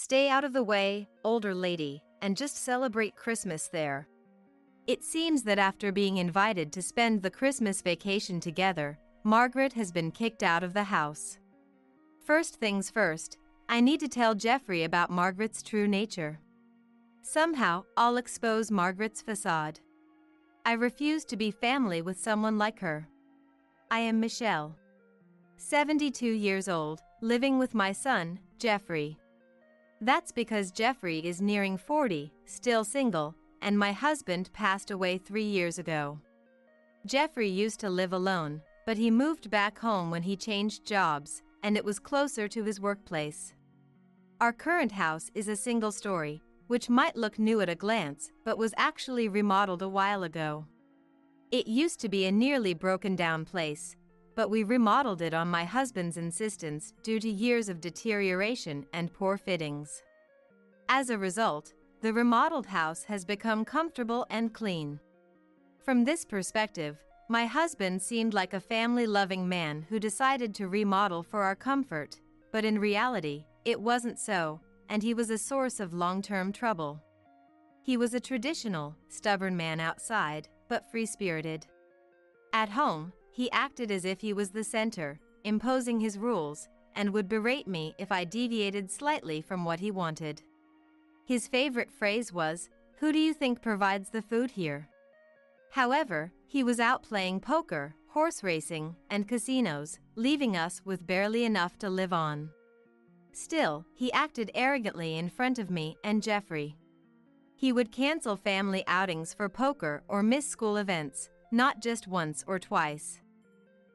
Stay out of the way, older lady, and just celebrate Christmas there. It seems that after being invited to spend the Christmas vacation together, Margaret has been kicked out of the house. First things first, I need to tell Jeffrey about Margaret's true nature. Somehow, I'll expose Margaret's facade. I refuse to be family with someone like her. I am Michelle, 72 years old, living with my son, Jeffrey. That's because Jeffrey is nearing 40, still single, and my husband passed away 3 years ago. Jeffrey used to live alone, but he moved back home when he changed jobs, and it was closer to his workplace. Our current house is a single story, which might look new at a glance, but was actually remodeled a while ago. It used to be a nearly broken down place, but we remodeled it on my husband's insistence due to years of deterioration and poor fittings. As a result, the remodeled house has become comfortable and clean. From this perspective, my husband seemed like a family-loving man who decided to remodel for our comfort, but in reality, it wasn't so, and he was a source of long-term trouble. He was a traditional, stubborn man outside, but free-spirited. At home, he acted as if he was the center, imposing his rules, and would berate me if I deviated slightly from what he wanted. His favorite phrase was, "Who do you think provides the food here?" However, he was out playing poker, horse racing, and casinos, leaving us with barely enough to live on. Still, he acted arrogantly in front of me and Jeffrey. He would cancel family outings for poker or miss school events, not just once or twice.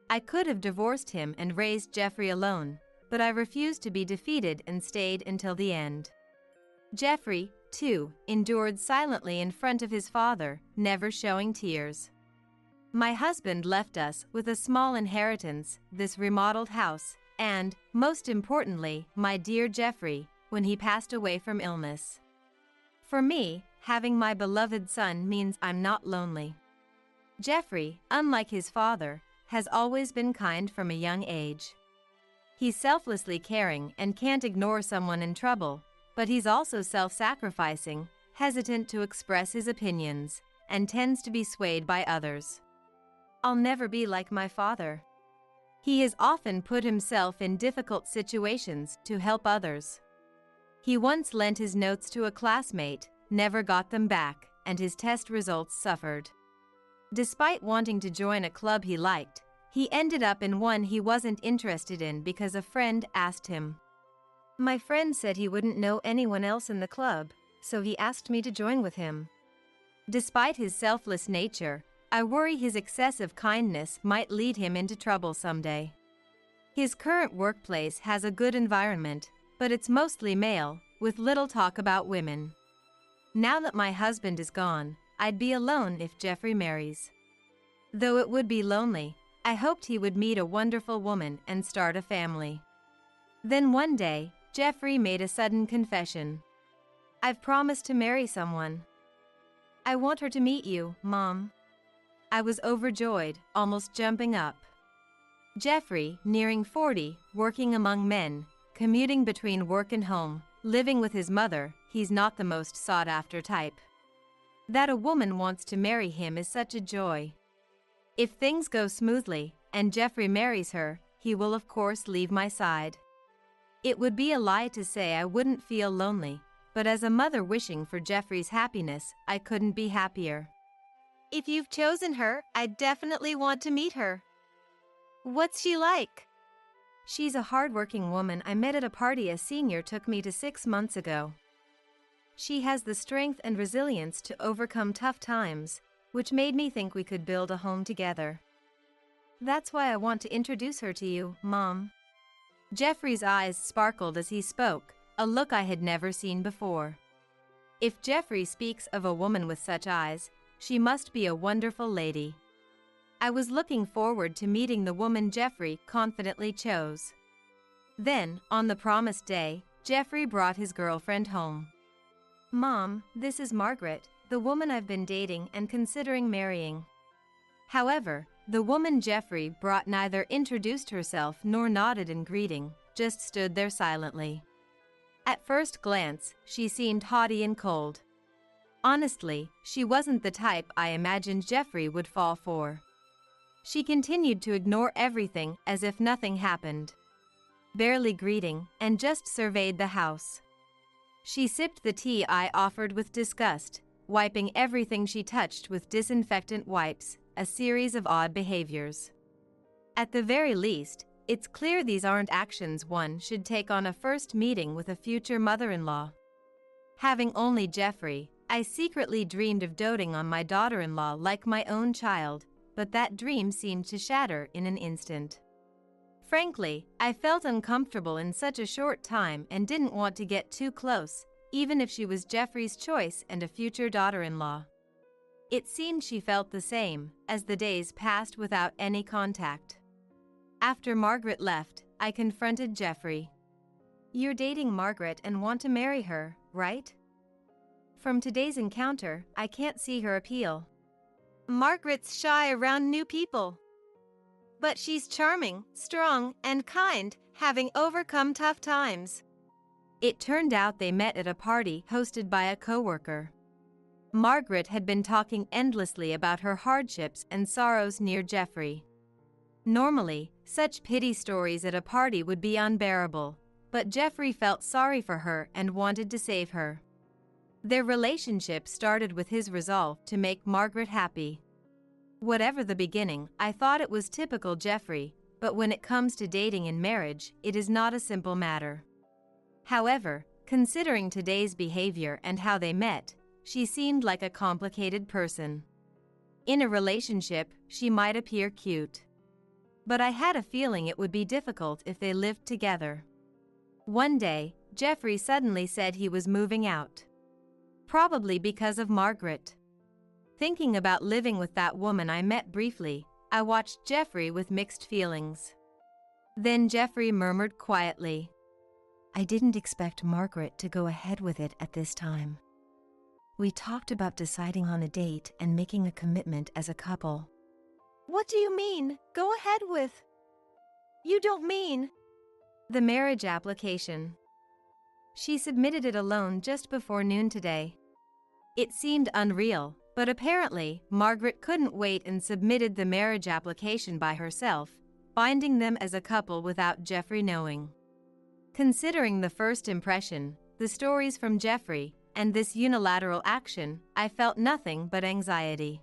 I could have divorced him and raised Jeffrey alone, but I refused to be defeated and stayed until the end. Jeffrey, too, endured silently in front of his father, never showing tears. My husband left us with a small inheritance, this remodeled house, and, most importantly, my dear Jeffrey, when he passed away from illness. For me, having my beloved son means I'm not lonely. Jeffrey, unlike his father, has always been kind from a young age. He's selflessly caring and can't ignore someone in trouble, but he's also self-sacrificing, hesitant to express his opinions, and tends to be swayed by others. I'll never be like my father. He has often put himself in difficult situations to help others. He once lent his notes to a classmate, never got them back, and his test results suffered. Despite wanting to join a club he liked, he ended up in one he wasn't interested in because a friend asked him. My friend said he wouldn't know anyone else in the club, so he asked me to join with him. Despite his selfless nature, I worry his excessive kindness might lead him into trouble someday. His current workplace has a good environment, but it's mostly male, with little talk about women. Now that my husband is gone, I'd be alone if Jeffrey marries. Though it would be lonely, I hoped he would meet a wonderful woman and start a family. Then one day, Jeffrey made a sudden confession. I've promised to marry someone. I want her to meet you, Mom. I was overjoyed, almost jumping up. Jeffrey, nearing 40, working among men, commuting between work and home, living with his mother, he's not the most sought-after type. That a woman wants to marry him is such a joy. If things go smoothly, and Jeffrey marries her, he will of course leave my side. It would be a lie to say I wouldn't feel lonely, but as a mother wishing for Jeffrey's happiness, I couldn't be happier. If you've chosen her, I definitely want to meet her. What's she like? She's a hardworking woman I met at a party a senior took me to 6 months ago. She has the strength and resilience to overcome tough times, which made me think we could build a home together. That's why I want to introduce her to you, Mom. Jeffrey's eyes sparkled as he spoke, a look I had never seen before. If Jeffrey speaks of a woman with such eyes, she must be a wonderful lady. I was looking forward to meeting the woman Jeffrey confidently chose. Then, on the promised day, Jeffrey brought his girlfriend home. Mom, this is Margaret, the woman I've been dating and considering marrying. However, the woman Jeffrey brought neither introduced herself nor nodded in greeting, just stood there silently. At first glance, she seemed haughty and cold. Honestly, she wasn't the type I imagined Jeffrey would fall for. She continued to ignore everything as if nothing happened, barely greeting, and just surveyed the house. She sipped the tea I offered with disgust, wiping everything she touched with disinfectant wipes, a series of odd behaviors. At the very least, it's clear these aren't actions one should take on a first meeting with a future mother-in-law. Having only Jeffrey, I secretly dreamed of doting on my daughter-in-law like my own child, but that dream seemed to shatter in an instant. Frankly, I felt uncomfortable in such a short time and didn't want to get too close, even if she was Jeffrey's choice and a future daughter-in-law. It seemed she felt the same, as the days passed without any contact. After Margaret left, I confronted Jeffrey. "You're dating Margaret and want to marry her, right?" From today's encounter, I can't see her appeal. "Margaret's shy around new people. But she's charming, strong, and kind, having overcome tough times." It turned out they met at a party hosted by a coworker. Margaret had been talking endlessly about her hardships and sorrows near Jeffrey. Normally, such pity stories at a party would be unbearable, but Jeffrey felt sorry for her and wanted to save her. Their relationship started with his resolve to make Margaret happy. Whatever the beginning, I thought it was typical Jeffrey, but when it comes to dating and marriage, it is not a simple matter. However, considering today's behavior and how they met, she seemed like a complicated person. In a relationship, she might appear cute. But I had a feeling it would be difficult if they lived together. One day, Jeffrey suddenly said he was moving out. Probably because of Margaret. Thinking about living with that woman I met briefly, I watched Jeffrey with mixed feelings. Then Jeffrey murmured quietly, "I didn't expect Margaret to go ahead with it at this time. We talked about deciding on a date and making a commitment as a couple." "What do you mean, go ahead with? You don't mean..." "The marriage application. She submitted it alone just before noon today." It seemed unreal, but apparently, Margaret couldn't wait and submitted the marriage application by herself, binding them as a couple without Jeffrey knowing. Considering the first impression, the stories from Jeffrey, and this unilateral action, I felt nothing but anxiety.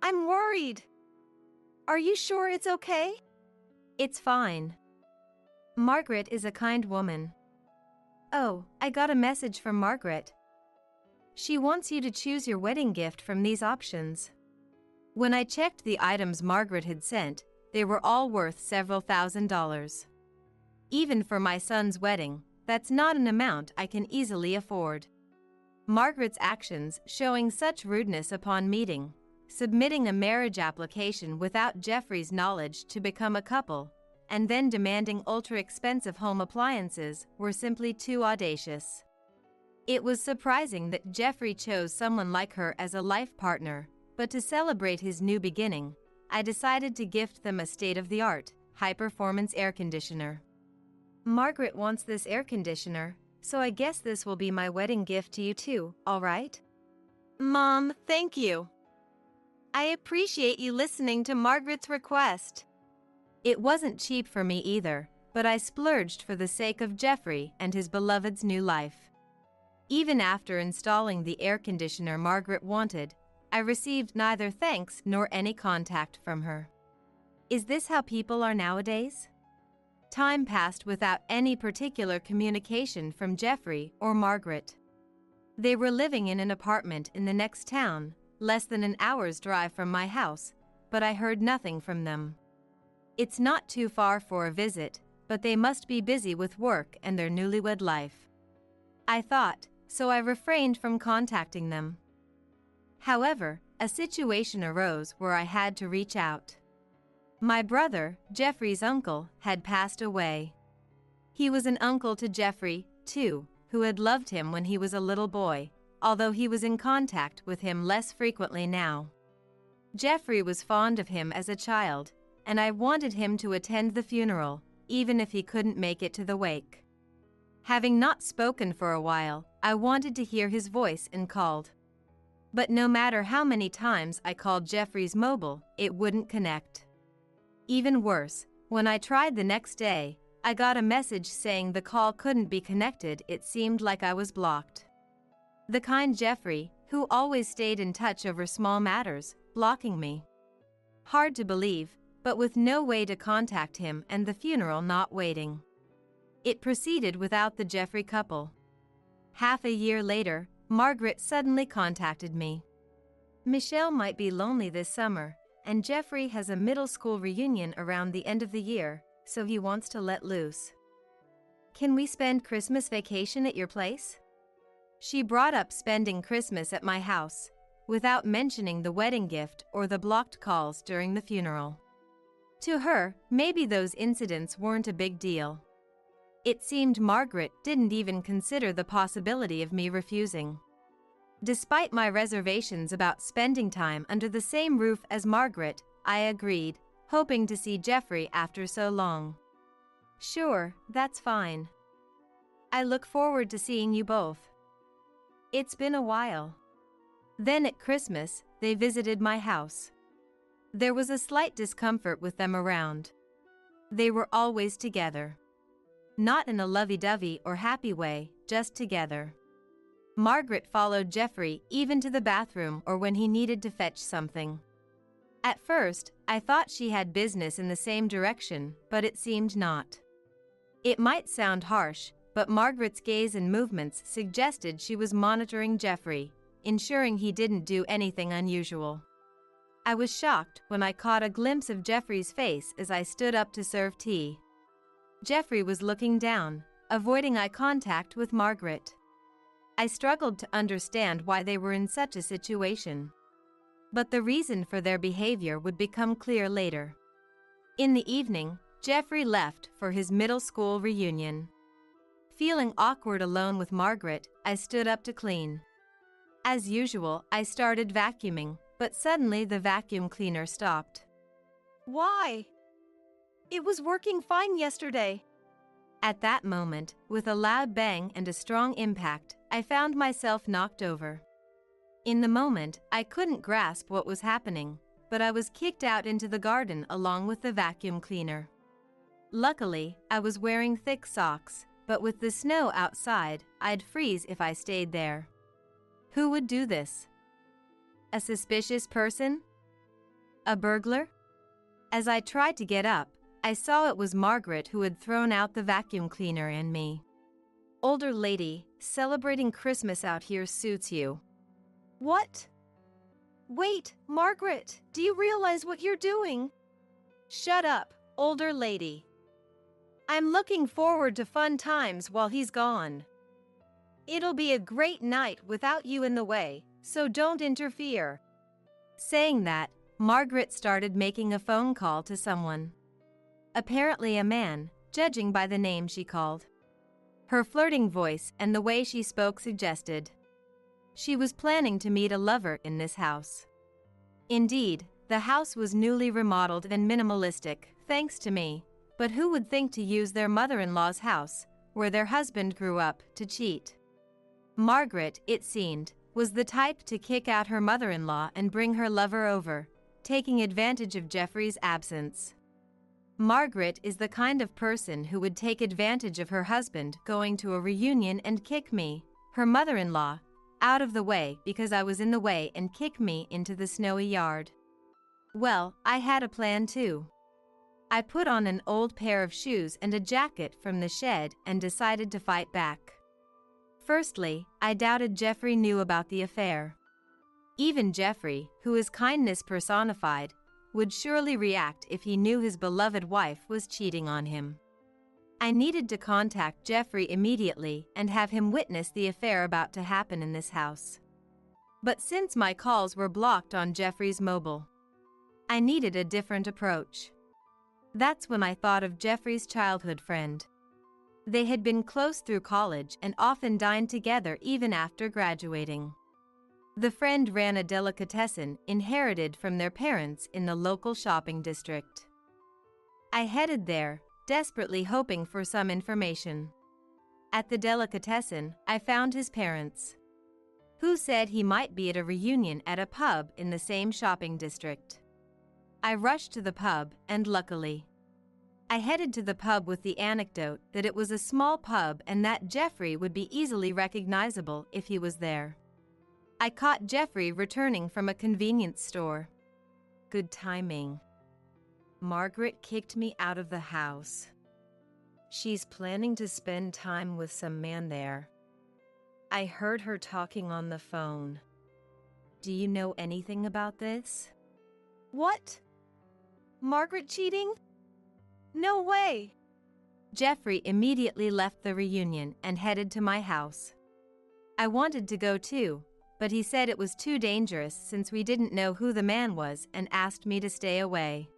"I'm worried. Are you sure it's okay?" "It's fine. Margaret is a kind woman." "Oh, I got a message from Margaret. She wants you to choose your wedding gift from these options." When I checked the items Margaret had sent, they were all worth several $1,000s. Even for my son's wedding, that's not an amount I can easily afford. Margaret's actions showing such rudeness upon meeting, submitting a marriage application without Jeffrey's knowledge to become a couple, and then demanding ultra-expensive home appliances were simply too audacious. It was surprising that Jeffrey chose someone like her as a life partner, but to celebrate his new beginning, I decided to gift them a state-of-the-art, high-performance air conditioner. "Margaret wants this air conditioner, so I guess this will be my wedding gift to you too, all right?" "Mom, thank you. I appreciate you listening to Margaret's request." It wasn't cheap for me either, but I splurged for the sake of Jeffrey and his beloved's new life. Even after installing the air conditioner Margaret wanted, I received neither thanks nor any contact from her. Is this how people are nowadays? Time passed without any particular communication from Jeffrey or Margaret. They were living in an apartment in the next town, less than an hour's drive from my house, but I heard nothing from them. It's not too far for a visit, but they must be busy with work and their newlywed life, I thought, so I refrained from contacting them. However, a situation arose where I had to reach out. My brother, Jeffrey's uncle, had passed away. He was an uncle to Jeffrey, too, who had loved him when he was a little boy, although he was in contact with him less frequently now. Jeffrey was fond of him as a child, and I wanted him to attend the funeral, even if he couldn't make it to the wake. Having not spoken for a while, I wanted to hear his voice and called. But no matter how many times I called Jeffrey's mobile, it wouldn't connect. Even worse, when I tried the next day, I got a message saying the call couldn't be connected. It seemed like I was blocked. The kind Jeffrey, who always stayed in touch over small matters, blocking me. Hard to believe, but with no way to contact him and the funeral not waiting. It proceeded without the Jeffrey couple. Half a year later, Margaret suddenly contacted me. Michelle might be lonely this summer, and Jeffrey has a middle school reunion around the end of the year, so he wants to let loose. Can we spend Christmas vacation at your place? She brought up spending Christmas at my house, without mentioning the wedding gift or the blocked calls during the funeral. To her, maybe those incidents weren't a big deal. It seemed Margaret didn't even consider the possibility of me refusing. Despite my reservations about spending time under the same roof as Margaret, I agreed, hoping to see Jeffrey after so long. Sure, that's fine. I look forward to seeing you both. It's been a while. Then at Christmas, they visited my house. There was a slight discomfort with them around. They were always together. Not in a lovey-dovey or happy way, just together. Margaret followed Jeffrey even to the bathroom or when he needed to fetch something. At first, I thought she had business in the same direction, but it seemed not. It might sound harsh, but Margaret's gaze and movements suggested she was monitoring Jeffrey, ensuring he didn't do anything unusual. I was shocked when I caught a glimpse of Jeffrey's face as I stood up to serve tea. Jeffrey was looking down, avoiding eye contact with Margaret. I struggled to understand why they were in such a situation. But the reason for their behavior would become clear later. In the evening, Jeffrey left for his middle school reunion. Feeling awkward alone with Margaret, I stood up to clean. As usual, I started vacuuming, but suddenly the vacuum cleaner stopped. Why? It was working fine yesterday. At that moment, with a loud bang and a strong impact, I found myself knocked over. In the moment, I couldn't grasp what was happening, but I was kicked out into the garden along with the vacuum cleaner. Luckily, I was wearing thick socks, but with the snow outside, I'd freeze if I stayed there. Who would do this? A suspicious person? A burglar? As I tried to get up, I saw it was Margaret who had thrown out the vacuum cleaner and me. Older lady, celebrating Christmas out here suits you. What? Wait, Margaret, do you realize what you're doing? Shut up, older lady. I'm looking forward to fun times while he's gone. It'll be a great night without you in the way, so don't interfere. Saying that, Margaret started making a phone call to someone. Apparently a man, judging by the name she called. Her flirting voice and the way she spoke suggested she was planning to meet a lover in this house. Indeed, the house was newly remodeled and minimalistic, thanks to me, but who would think to use their mother-in-law's house, where their husband grew up, to cheat? Margaret, it seemed, was the type to kick out her mother-in-law and bring her lover over, taking advantage of Jeffrey's absence. Margaret is the kind of person who would take advantage of her husband going to a reunion and kick me, her mother-in-law, out of the way because I was in the way and kick me into the snowy yard. Well, I had a plan too. I put on an old pair of shoes and a jacket from the shed and decided to fight back. Firstly, I doubted Jeffrey knew about the affair. Even Jeffrey, who is kindness personified, would surely react if he knew his beloved wife was cheating on him. I needed to contact Jeffrey immediately and have him witness the affair about to happen in this house. But since my calls were blocked on Jeffrey's mobile, I needed a different approach. That's when I thought of Jeffrey's childhood friend. They had been close through college and often dined together even after graduating. The friend ran a delicatessen inherited from their parents in the local shopping district. I headed there, desperately hoping for some information. At the delicatessen, I found his parents, who said he might be at a reunion at a pub in the same shopping district. I rushed to the pub, and luckily, I headed to the pub with the anecdote that it was a small pub and that Jeffrey would be easily recognizable if he was there. I caught Jeffrey returning from a convenience store. Good timing. Margaret kicked me out of the house. She's planning to spend time with some man there. I heard her talking on the phone. Do you know anything about this? What? Margaret cheating? No way! Jeffrey immediately left the reunion and headed to my house. I wanted to go too, but he said it was too dangerous since we didn't know who the man was and asked me to stay away.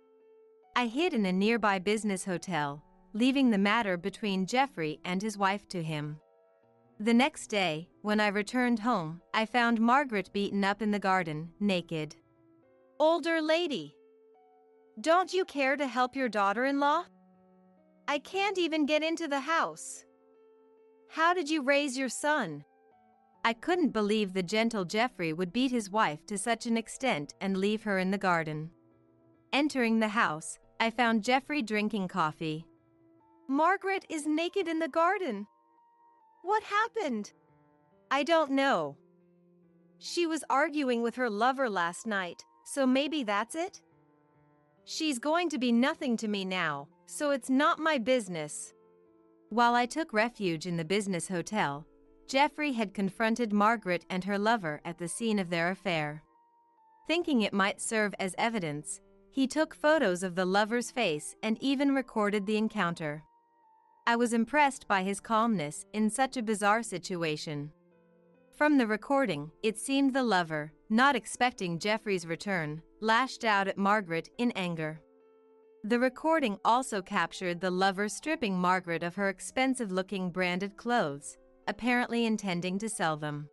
I hid in a nearby business hotel, leaving the matter between Jeffrey and his wife to him. The next day, when I returned home, I found Margaret beaten up in the garden, naked. Older lady, don't you care to help your daughter-in-law? I can't even get into the house. How did you raise your son? I couldn't believe the gentle Jeffrey would beat his wife to such an extent and leave her in the garden. Entering the house, I found Jeffrey drinking coffee. Margaret is naked in the garden. What happened? I don't know. She was arguing with her lover last night, so maybe that's it? She's going to be nothing to me now, so it's not my business. While I took refuge in the business hotel, Jeffrey had confronted Margaret and her lover at the scene of their affair. Thinking it might serve as evidence, he took photos of the lover's face and even recorded the encounter. I was impressed by his calmness in such a bizarre situation. From the recording, it seemed the lover, not expecting Jeffrey's return, lashed out at Margaret in anger. The recording also captured the lover stripping Margaret of her expensive-looking branded clothes, apparently intending to sell them.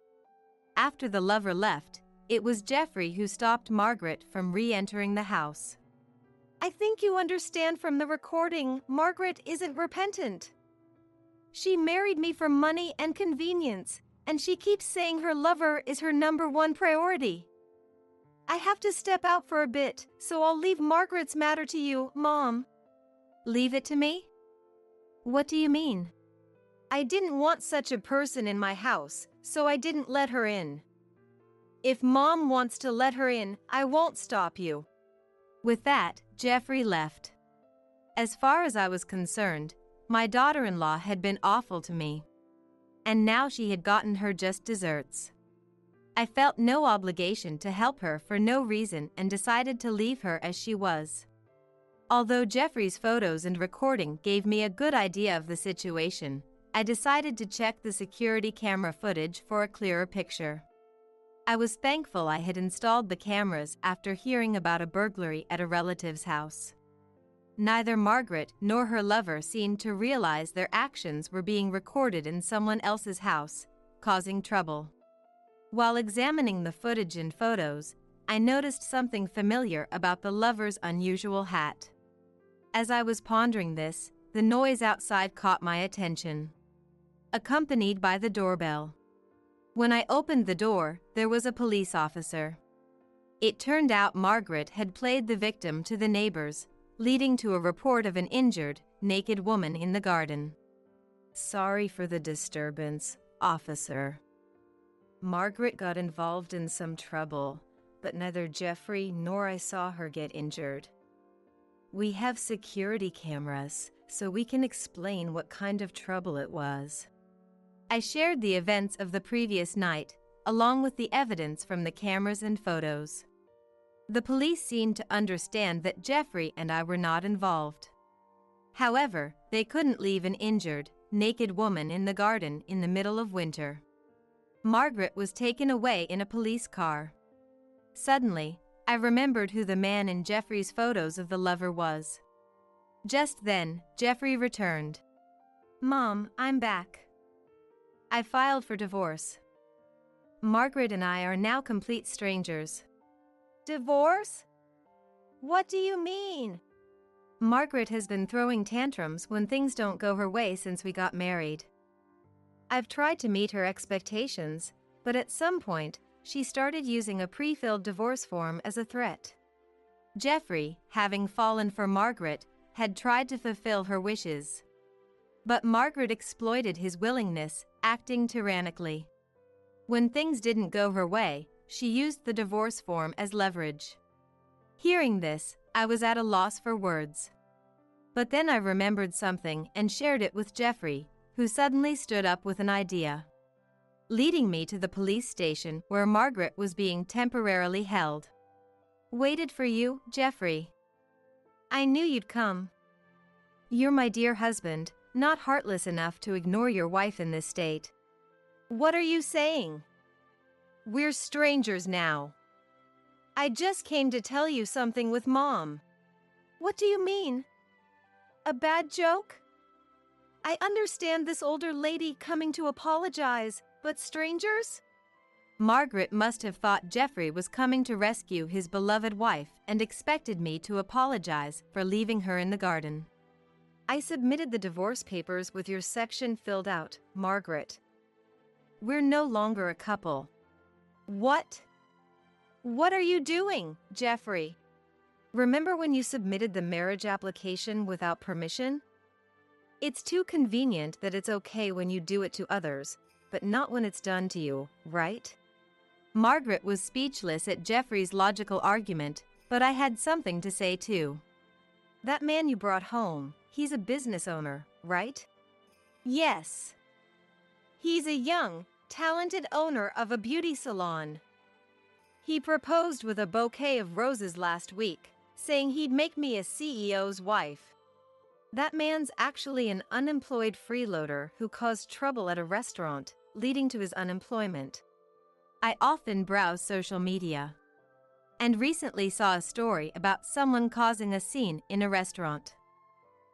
After the lover left, it was Jeffrey who stopped Margaret from re-entering the house. I think you understand from the recording, Margaret isn't repentant. She married me for money and convenience, and she keeps saying her lover is her #1 priority. I have to step out for a bit, so I'll leave Margaret's matter to you, Mom. Leave it to me? What do you mean? I didn't want such a person in my house, so I didn't let her in. If Mom wants to let her in, I won't stop you. With that, Jeffrey left. As far as I was concerned, my daughter-in-law had been awful to me. And now she had gotten her just desserts. I felt no obligation to help her for no reason and decided to leave her as she was. Although Jeffrey's photos and recording gave me a good idea of the situation, I decided to check the security camera footage for a clearer picture. I was thankful I had installed the cameras after hearing about a burglary at a relative's house. Neither Margaret nor her lover seemed to realize their actions were being recorded in someone else's house, causing trouble. While examining the footage and photos, I noticed something familiar about the lover's unusual hat. As I was pondering this, the noise outside caught my attention, accompanied by the doorbell. When I opened the door, there was a police officer. It turned out Margaret had played the victim to the neighbors, leading to a report of an injured, naked woman in the garden. Sorry for the disturbance, officer. Margaret got involved in some trouble, but neither Jeffrey nor I saw her get injured. We have security cameras, so we can explain what kind of trouble it was. I shared the events of the previous night, along with the evidence from the cameras and photos. The police seemed to understand that Jeffrey and I were not involved. However, they couldn't leave an injured, naked woman in the garden in the middle of winter. Margaret was taken away in a police car. Suddenly, I remembered who the man in Jeffrey's photos of the lover was. Just then, Jeffrey returned. Mom, I'm back. I filed for divorce. Margaret and I are now complete strangers. Divorce? What do you mean? Margaret has been throwing tantrums when things don't go her way since we got married. I've tried to meet her expectations, but at some point, she started using a pre-filled divorce form as a threat. Jeffrey, having fallen for Margaret, had tried to fulfill her wishes. But Margaret exploited his willingness, acting tyrannically. When things didn't go her way, she used the divorce form as leverage. Hearing this, I was at a loss for words. But then I remembered something and shared it with Jeffrey, who suddenly stood up with an idea, leading me to the police station where Margaret was being temporarily held. "Waited for you, Jeffrey. I knew you'd come. You're my dear husband, not heartless enough to ignore your wife in this state." What are you saying? We're strangers now. I just came to tell you something with Mom. What do you mean? A bad joke? I understand this older lady coming to apologize, but strangers? Margaret must have thought Jeffrey was coming to rescue his beloved wife and expected me to apologize for leaving her in the garden. I submitted the divorce papers with your section filled out, Margaret. We're no longer a couple. What? What are you doing, Jeffrey? Remember when you submitted the marriage application without permission? It's too convenient that it's okay when you do it to others, but not when it's done to you, right? Margaret was speechless at Jeffrey's logical argument, but I had something to say too. That man you brought home, he's a business owner, right? Yes. He's a young, talented owner of a beauty salon. He proposed with a bouquet of roses last week, saying he'd make me a CEO's wife. That man's actually an unemployed freeloader who caused trouble at a restaurant, leading to his unemployment. I often browse social media, and recently saw a story about someone causing a scene in a restaurant.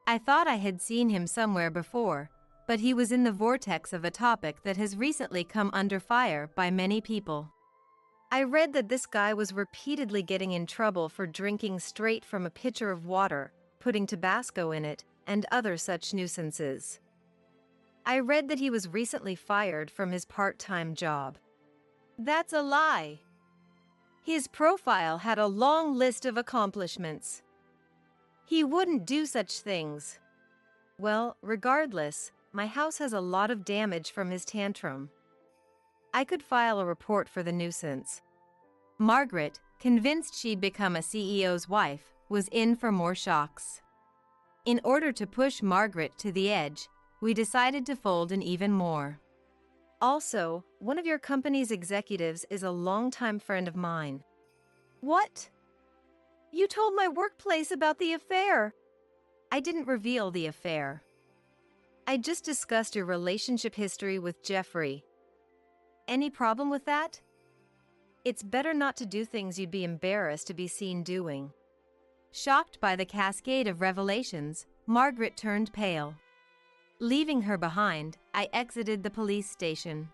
I thought I had seen him somewhere before, but he was in the vortex of a topic that has recently come under fire by many people. I read that this guy was repeatedly getting in trouble for drinking straight from a pitcher of water, putting Tabasco in it, and other such nuisances. I read that he was recently fired from his part-time job. That's a lie. His profile had a long list of accomplishments. He wouldn't do such things. Well, regardless, my house has a lot of damage from his tantrum. I could file a report for the nuisance. Margaret, convinced she'd become a CEO's wife, was in for more shocks. In order to push Margaret to the edge, we decided to fold in even more. Also, one of your company's executives is a longtime friend of mine. What? You told my workplace about the affair. I didn't reveal the affair. I just discussed your relationship history with Jeffrey. Any problem with that? It's better not to do things you'd be embarrassed to be seen doing. Shocked by the cascade of revelations, Margaret turned pale. Leaving her behind, I exited the police station.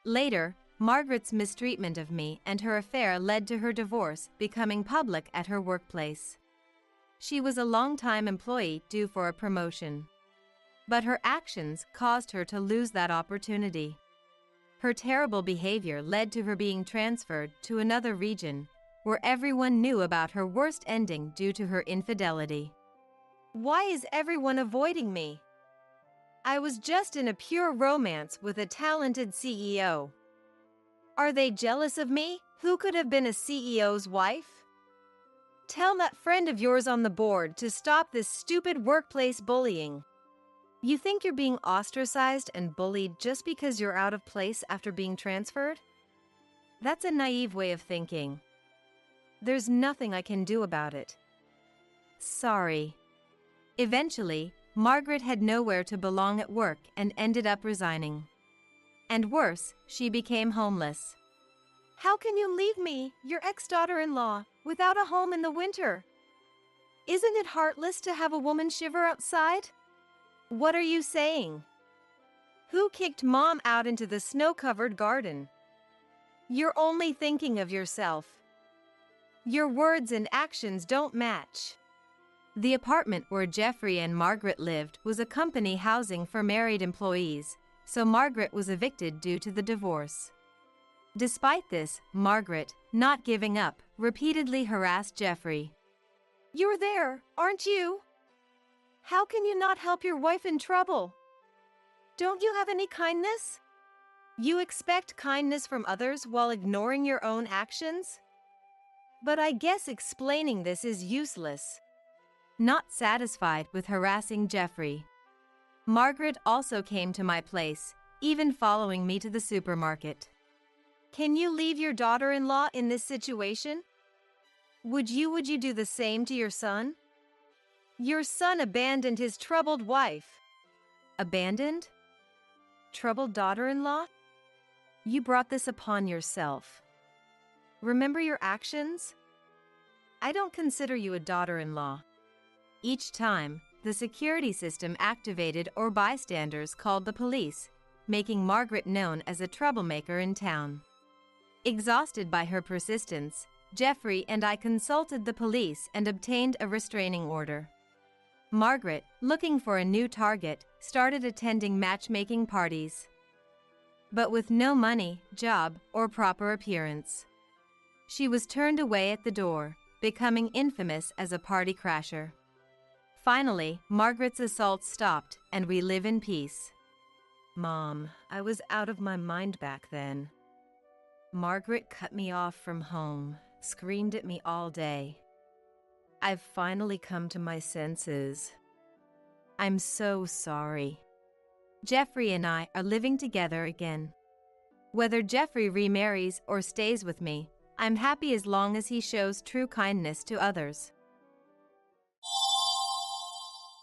Later, Margaret's mistreatment of me and her affair led to her divorce becoming public at her workplace. She was a long-time employee due for a promotion. But her actions caused her to lose that opportunity. Her terrible behavior led to her being transferred to another region, where everyone knew about her worst ending due to her infidelity. Why is everyone avoiding me? I was just in a pure romance with a talented CEO. Are they jealous of me, who could have been a CEO's wife? Tell that friend of yours on the board to stop this stupid workplace bullying. You think you're being ostracized and bullied just because you're out of place after being transferred? That's a naive way of thinking. There's nothing I can do about it. Sorry. Eventually, Margaret had nowhere to belong at work and ended up resigning. And worse, she became homeless. How can you leave me, your ex-daughter-in-law, without a home in the winter? Isn't it heartless to have a woman shiver outside? What are you saying? Who kicked Mom out into the snow-covered garden? You're only thinking of yourself. Your words and actions don't match. The apartment where Jeffrey and Margaret lived was a company housing for married employees, so Margaret was evicted due to the divorce. Despite this, Margaret, not giving up, repeatedly harassed Jeffrey. You're there, aren't you? How can you not help your wife in trouble? Don't you have any kindness? You expect kindness from others while ignoring your own actions? But I guess explaining this is useless. Not satisfied with harassing Jeffrey, Margaret also came to my place, even following me to the supermarket. Can you leave your daughter-in-law in this situation? Would you do the same to your son? Your son abandoned his troubled wife. Abandoned? Troubled daughter-in-law? You brought this upon yourself. Remember your actions? I don't consider you a daughter-in-law. Each time, the security system activated or bystanders called the police, making Margaret known as a troublemaker in town. Exhausted by her persistence, Jeffrey and I consulted the police and obtained a restraining order. Margaret, looking for a new target, started attending matchmaking parties, but with no money, job, or proper appearance. She was turned away at the door, becoming infamous as a party crasher. Finally, Margaret's assaults stopped, and we live in peace. Mom, I was out of my mind back then. Margaret cut me off from home, screamed at me all day. I've finally come to my senses. I'm so sorry. Jeffrey and I are living together again. Whether Jeffrey remarries or stays with me, I'm happy as long as he shows true kindness to others.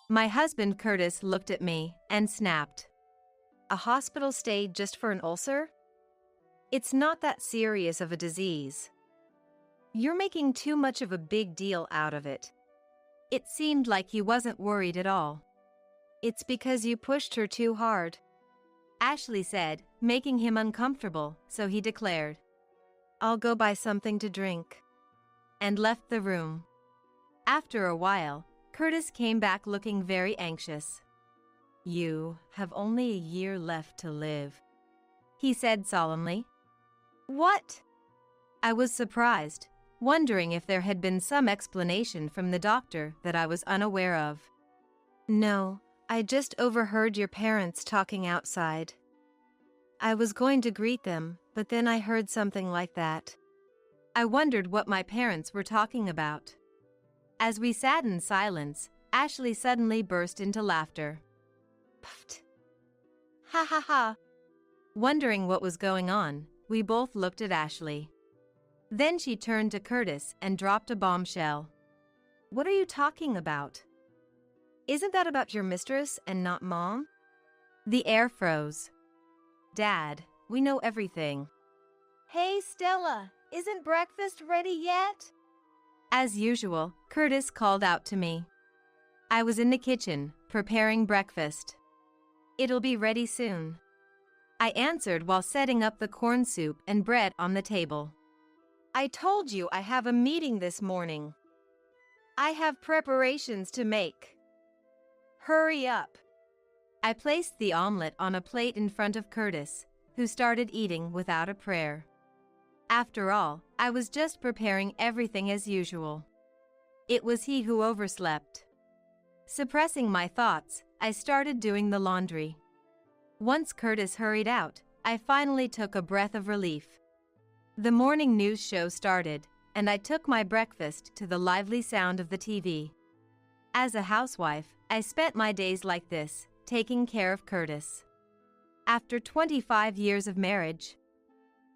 My husband Curtis looked at me and snapped. A hospital stay just for an ulcer? It's not that serious of a disease. You're making too much of a big deal out of it. It seemed like he wasn't worried at all. It's because you pushed her too hard, Ashley said, making him uncomfortable, so he declared, I'll go buy something to drink, and left the room. After a while, Curtis came back looking very anxious. You have only a year left to live, he said solemnly. What? I was surprised, wondering if there had been some explanation from the doctor that I was unaware of. No, I just overheard your parents talking outside. I was going to greet them, but then I heard something like that. I wondered what my parents were talking about. As we sat in silence, Ashley suddenly burst into laughter. Pfft. Ha ha ha. Wondering what was going on, we both looked at Ashley. Then she turned to Curtis and dropped a bombshell. What are you talking about? Isn't that about your mistress and not Mom? The air froze. Dad, we know everything. Hey Stella, isn't breakfast ready yet? As usual, Curtis called out to me. I was in the kitchen, preparing breakfast. It'll be ready soon, I answered while setting up the corn soup and bread on the table. I told you I have a meeting this morning. I have preparations to make. Hurry up. I placed the omelet on a plate in front of Curtis, who started eating without a prayer. After all, I was just preparing everything as usual. It was he who overslept. Suppressing my thoughts, I started doing the laundry. Once Curtis hurried out, I finally took a breath of relief. The morning news show started, and I took my breakfast to the lively sound of the TV. As a housewife, I spent my days like this, taking care of Curtis. After 25 years of marriage,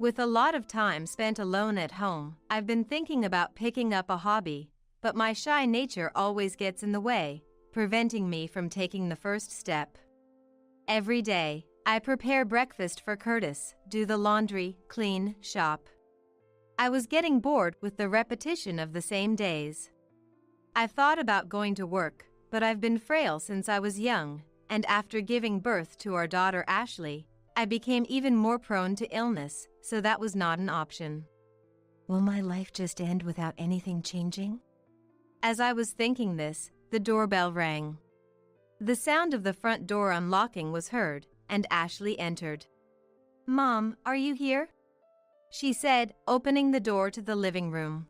with a lot of time spent alone at home, I've been thinking about picking up a hobby, but my shy nature always gets in the way, preventing me from taking the first step. Every day, I prepare breakfast for Curtis, do the laundry, clean, shop. I was getting bored with the repetition of the same days. I've thought about going to work, but I've been frail since I was young, and after giving birth to our daughter Ashley, I became even more prone to illness, so that was not an option. Will my life just end without anything changing? As I was thinking this, the doorbell rang. The sound of the front door unlocking was heard, and Ashley entered. "Mom, are you here?" she said, opening the door to the living room.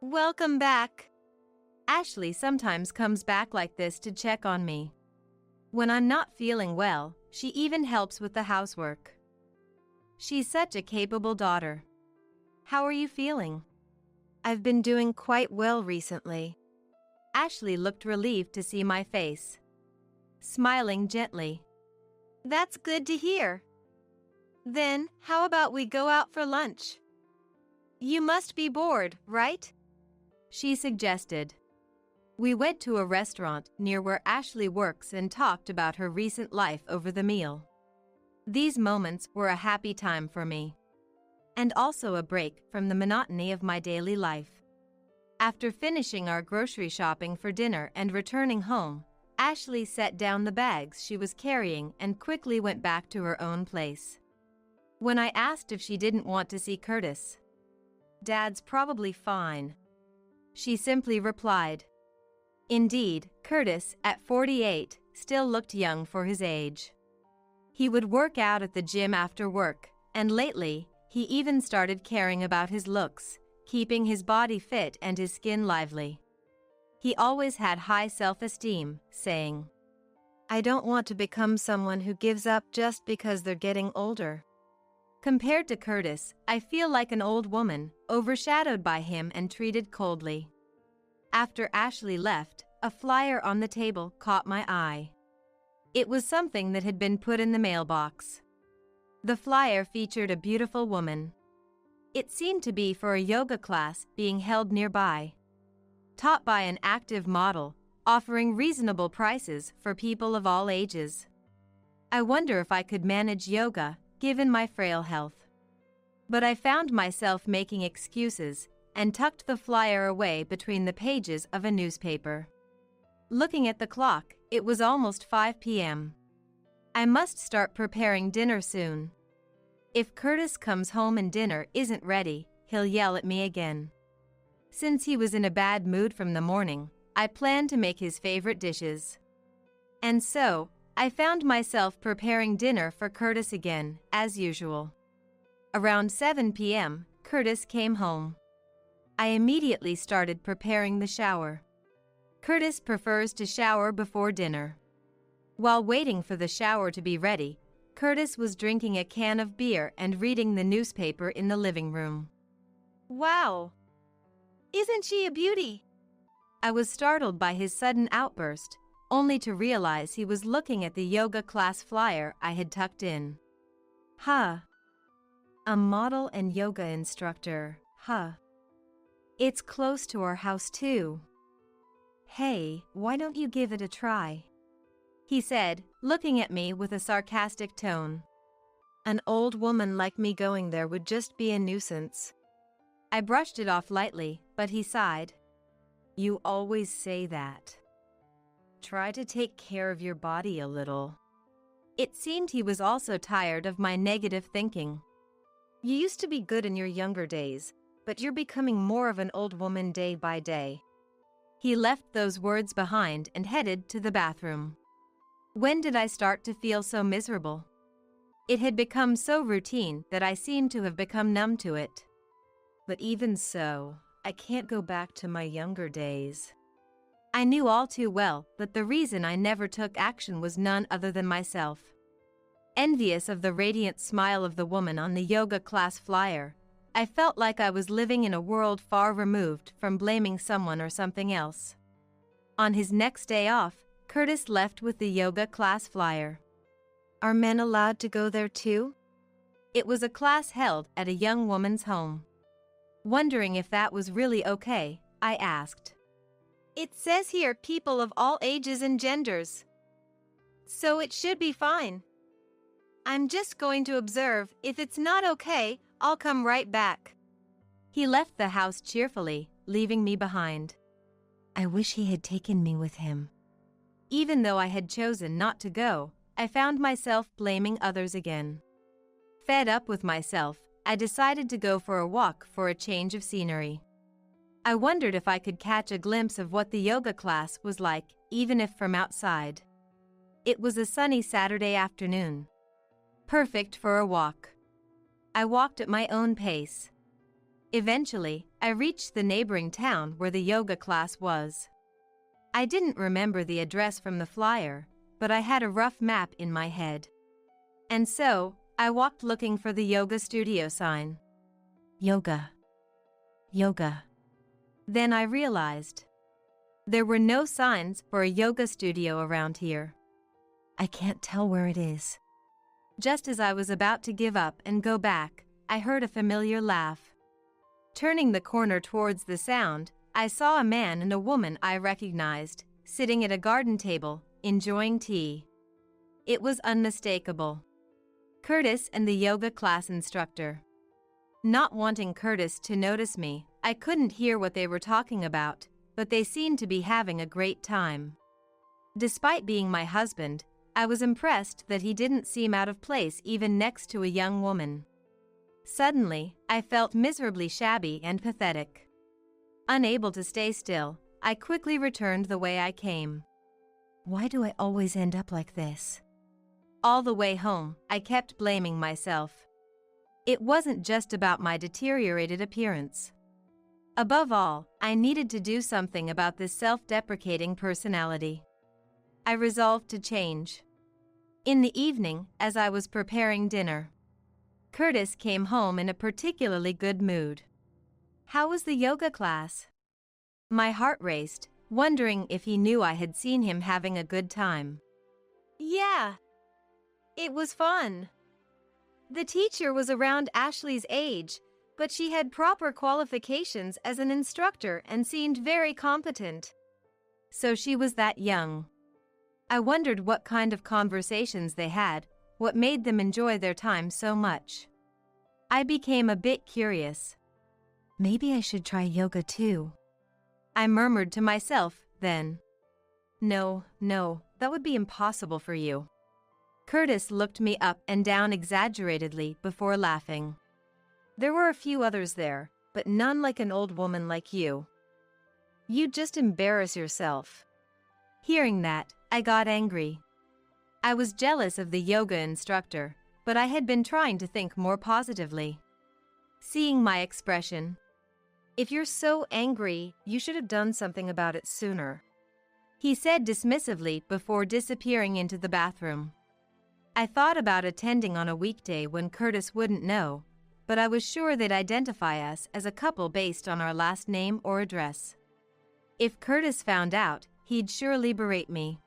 "Welcome back." Ashley sometimes comes back like this to check on me. When I'm not feeling well, she even helps with the housework. She's such a capable daughter. How are you feeling? "I've been doing quite well recently." Ashley looked relieved to see my face, smiling gently. "That's good to hear. Then, how about we go out for lunch? You must be bored, right?" she suggested. We went to a restaurant near where Ashley works and talked about her recent life over the meal. These moments were a happy time for me, and also a break from the monotony of my daily life. After finishing our grocery shopping for dinner and returning home, Ashley set down the bags she was carrying and quickly went back to her own place. When I asked if she didn't want to see Curtis, "Dad's probably fine," she simply replied. Indeed, Curtis, at 48, still looked young for his age. He would work out at the gym after work, and lately, he even started caring about his looks, keeping his body fit and his skin lively. He always had high self-esteem, saying, "I don't want to become someone who gives up just because they're getting older." Compared to Curtis, I feel like an old woman, overshadowed by him and treated coldly. After Ashley left, a flyer on the table caught my eye. It was something that had been put in the mailbox. The flyer featured a beautiful woman. It seemed to be for a yoga class being held nearby, taught by an active model, offering reasonable prices for people of all ages. I wonder if I could manage yoga, given my frail health. But I found myself making excuses and tucked the flyer away between the pages of a newspaper. Looking at the clock, it was almost 5 p.m. I must start preparing dinner soon. If Curtis comes home and dinner isn't ready, he'll yell at me again. Since he was in a bad mood from the morning, I planned to make his favorite dishes. And so, I found myself preparing dinner for Curtis again, as usual. Around 7 p.m., Curtis came home. I immediately started preparing the shower. Curtis prefers to shower before dinner. While waiting for the shower to be ready, Curtis was drinking a can of beer and reading the newspaper in the living room. "Wow! Isn't she a beauty?" I was startled by his sudden outburst, only to realize he was looking at the yoga class flyer I had tucked in. Huh. A model and yoga instructor, huh. It's close to our house too. Hey, why don't you give it a try? He said, looking at me with a sarcastic tone. "An old woman like me going there would just be a nuisance." I brushed it off lightly, but he sighed. "You always say that. Try to take care of your body a little." It seemed he was also tired of my negative thinking. "You used to be good in your younger days, but you're becoming more of an old woman day by day." He left those words behind and headed to the bathroom. When did I start to feel so miserable? It had become so routine that I seemed to have become numb to it. But even so, I can't go back to my younger days. I knew all too well that the reason I never took action was none other than myself. Envious of the radiant smile of the woman on the yoga class flyer, I felt like I was living in a world far removed from blaming someone or something else. On his next day off, Curtis left with the yoga class flyer. "Are men allowed to go there too?" It was a class held at a young woman's home. Wondering if that was really okay, I asked. "It says here people of all ages and genders. So it should be fine. I'm just going to observe. If it's not okay, I'll come right back." He left the house cheerfully, leaving me behind. I wish he had taken me with him. Even though I had chosen not to go, I found myself blaming others again. Fed up with myself, I decided to go for a walk for a change of scenery. I wondered if I could catch a glimpse of what the yoga class was like, even if from outside. It was a sunny Saturday afternoon, perfect for a walk. I walked at my own pace. Eventually, I reached the neighboring town where the yoga class was. I didn't remember the address from the flyer, but I had a rough map in my head. And so, I walked looking for the yoga studio sign. Yoga. Yoga. Then I realized there were no signs for a yoga studio around here. I can't tell where it is. Just as I was about to give up and go back, I heard a familiar laugh. Turning the corner towards the sound, I saw a man and a woman I recognized, sitting at a garden table, enjoying tea. It was unmistakable. Curtis and the yoga class instructor. Not wanting Curtis to notice me, I couldn't hear what they were talking about, but they seemed to be having a great time. Despite being my husband, I was impressed that he didn't seem out of place even next to a young woman. Suddenly, I felt miserably shabby and pathetic. Unable to stay still, I quickly returned the way I came. Why do I always end up like this? All the way home, I kept blaming myself. It wasn't just about my deteriorated appearance. Above all, I needed to do something about this self-deprecating personality. I resolved to change. In the evening, as I was preparing dinner, Curtis came home in a particularly good mood. How was the yoga class? My heart raced, wondering if he knew I had seen him having a good time. Yeah, it was fun. The teacher was around Ashley's age, but she had proper qualifications as an instructor and seemed very competent. So she was that young. I wondered what kind of conversations they had, what made them enjoy their time so much. I became a bit curious. Maybe I should try yoga too. I murmured to myself then. No, that would be impossible for you. Curtis looked me up and down exaggeratedly before laughing. There were a few others there, but none like an old woman like you. You'd just embarrass yourself. Hearing that, I got angry. I was jealous of the yoga instructor, but I had been trying to think more positively. Seeing my expression, "If you're so angry, you should have done something about it sooner," he said dismissively before disappearing into the bathroom. I thought about attending on a weekday when Curtis wouldn't know, but I was sure they'd identify us as a couple based on our last name or address. If Curtis found out, he'd surely berate me.